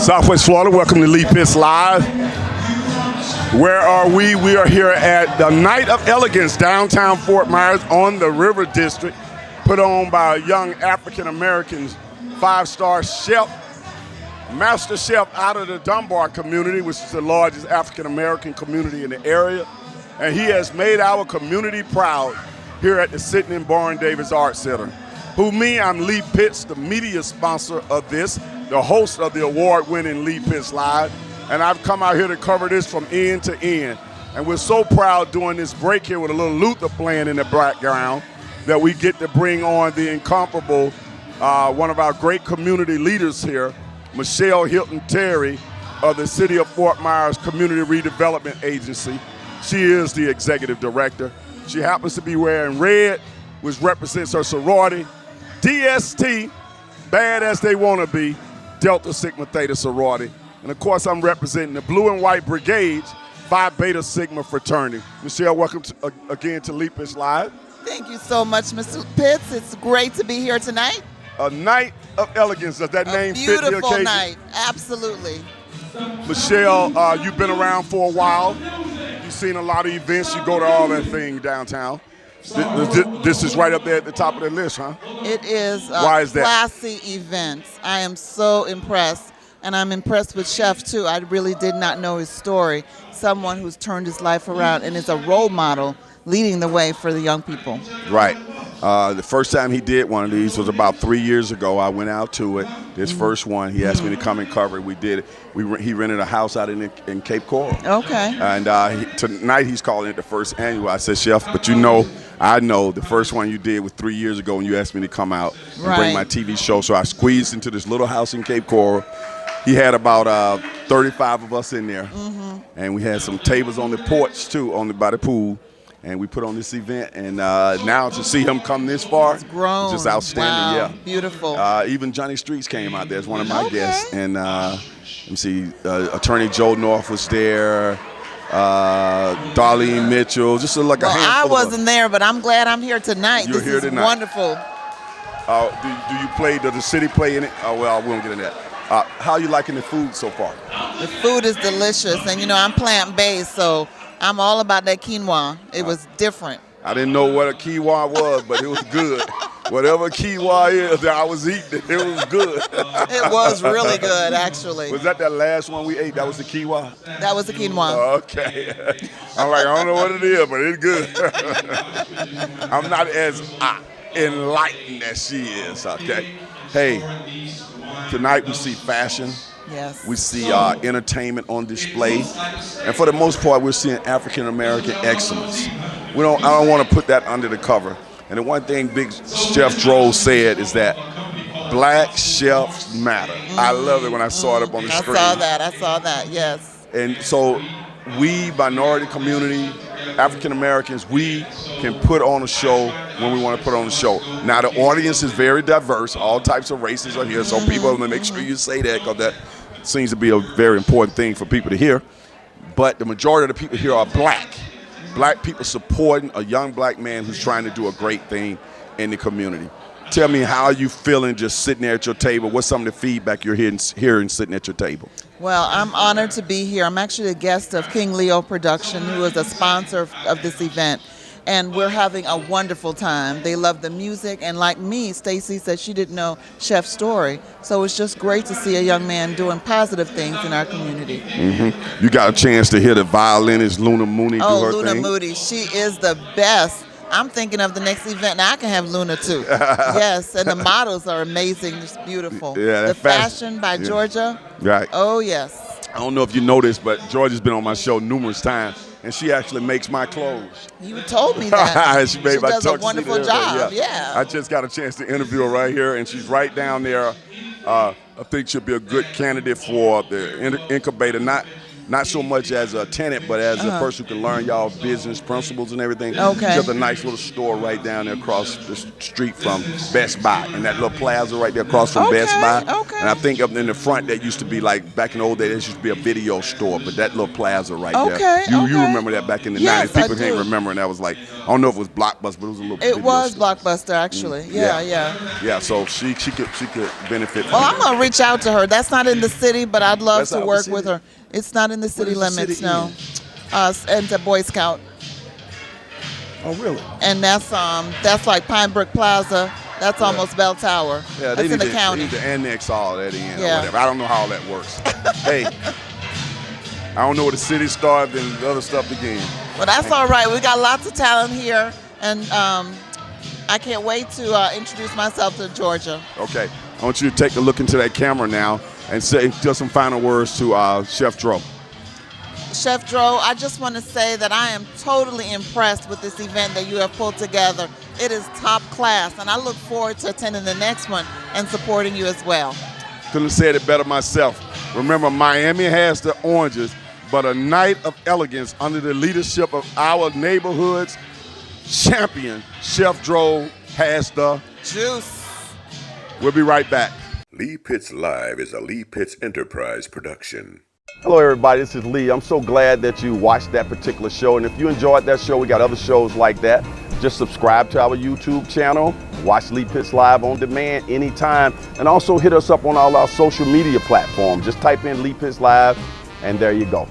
Southwest Florida, welcome to Lee Pitts Live. Where are we? We are here at the Night of Elegance, downtown Fort Myers on the River District, put on by a young African-American five-star chef, master chef out of the Dunbar community, which is the largest African-American community in the area. And he has made our community proud here at the Sidney and Barn Davis Art Center. I'm Lee Pitts, the media sponsor of this, the host of the award-winning Lee Pitts Live. And I've come out here to cover this from end to end. And we're so proud doing this break here with a little Luther playing in the background that we get to bring on the incomparable, one of our great community leaders here, Michele Hylton Terry of the City of Fort Myers Community Redevelopment Agency. She is the executive director. She happens to be wearing red, which represents her sorority. DST, bad as they want to be, Delta Sigma Theta sorority. And of course, I'm representing the Blue and White Brigades, Phi Beta Sigma fraternity. Michele, welcome again to Lee Pitts Live. Thank you so much, Mr. Pitts. It's great to be here tonight. A night of elegance. Does that name fit the occasion? Beautiful night, absolutely. Michele, you've been around for a while. You've seen a lot of events. You go to all that thing downtown. This is right up there at the top of the list, huh? It is Why is that? Classy event. I am so impressed, and I'm impressed with Chef, too. I really did not know his story. Someone who's turned his life around and is a role model leading the way for the young people. Right. The first time he did one of these was about 3 years ago. I went out to it. This first one, he asked me to come and cover it. We did it. He rented a house out in Cape Coral. Okay. And tonight he's calling it the first annual. I said, Chef, but I know the first one you did was 3 years ago when you asked me to come out and bring my TV show. So I squeezed into this little house in Cape Coral. He had about 35 of us in there. And we had some tables on the porch, too, by the pool. And we put on this event, and now to see him come this far, it's grown. Just outstanding. Wow. Yeah, beautiful. Even Johnny Streets came out there as one of my guests, and let me see, Attorney Joe North was there, Darlene Mitchell, just like a handful. I wasn't there, but I'm glad I'm here tonight. You're here tonight. Wonderful. Do you play? Does the city play in it? Oh well, we won't get into that. How are you liking the food so far? The food is delicious, and I'm plant-based, so I'm all about that quinoa. It was different. I didn't know what a quinoa was, but it was good. Whatever quinoa is, I was eating it. It was good. It was really good, actually. Was that last one we ate? That was the quinoa? That was the quinoa. Okay. I'm like, I don't know what it is, but it's good. I'm not as enlightened as she is, okay? Hey, tonight we see fashion. Yes. We see entertainment on display, and for the most part, we're seeing African American excellence. I don't want to put that under the cover. And the one thing Big Chef Droll said is that black chefs matter. I love it when I saw it up on the screen. I saw that. Yes. And so, we minority community, African Americans, we can put on a show when we want to put on a show. Now the audience is very diverse. All types of races are here, so people, make sure you say that, because that seems to be a very important thing for people to hear. But the majority of the people here are black. Black people supporting a young black man who's trying to do a great thing in the community. Tell me, how are you feeling just sitting there at your table? What's some of the feedback you're hearing sitting at your table? Well, I'm honored to be here. I'm actually a guest of King Leo Production, who is a sponsor of this event. And we're having a wonderful time. They love the music. And like me, Stacy said she didn't know Chef's story. So it's just great to see a young man doing positive things in our community. You got a chance to hear the violinist Luna Mooney do her Luna thing? Mooney. She is the best. I'm thinking of the next event. Now I can have Luna too. Yes, and the models are amazing. It's beautiful. Yeah, the fashion by Georgia. Right. Oh, yes. I don't know if you noticed, but Georgia's been on my show numerous times, and she actually makes my clothes. You told me that. She made my does a tuxedo. wonderful job. Yeah. I just got a chance to interview her right here, and she's right down there. I think she'll be a good candidate for the incubator. not so much as a tenant, but as a person who can learn y'all business principles and everything. Okay. Just a nice little store right down there across the street from Best Buy, and that little plaza right there across from Best Buy. Okay. And I think up in the front that used to be like back in the old days, there used to be a video store, but that little plaza right there. You remember that back in the 90s? People can't remember, and that was like, I don't know if it was Blockbuster, but it was a little. It was store. Blockbuster actually. Yeah. So she could benefit. Well, I'm gonna reach out to her. That's not in the city, but I'd love to work with her. It's not in the city limits, no. And a Boy Scout. Oh, really? And that's like Pine Brook Plaza. That's almost Bell Tower. Yeah, that's in the county. They need to annex all that in or whatever. I don't know how all that works. Hey, I don't know where the city started and the other stuff began. Well, that's all right. We got lots of talent here, and I can't wait to introduce myself to Georgia. Okay. I want you to take a look into that camera now and say just some final words to Chef Dro. Chef Dro, I just want to say that I am totally impressed with this event that you have pulled together. It is top class, and I look forward to attending the next one and supporting you as well. Couldn't have said it better myself. Remember, Miami has the oranges, but a night of elegance under the leadership of our neighborhood's champion, Chef Dro, has the juice. We'll be right back. Lee Pitts Live is a Lee Pitts Enterprise production. Hello, everybody. This is Lee. I'm so glad that you watched that particular show. And if you enjoyed that show, we got other shows like that. Just subscribe to our YouTube channel. Watch Lee Pitts Live on demand anytime. And also hit us up on all our social media platforms. Just type in Lee Pitts Live, and there you go.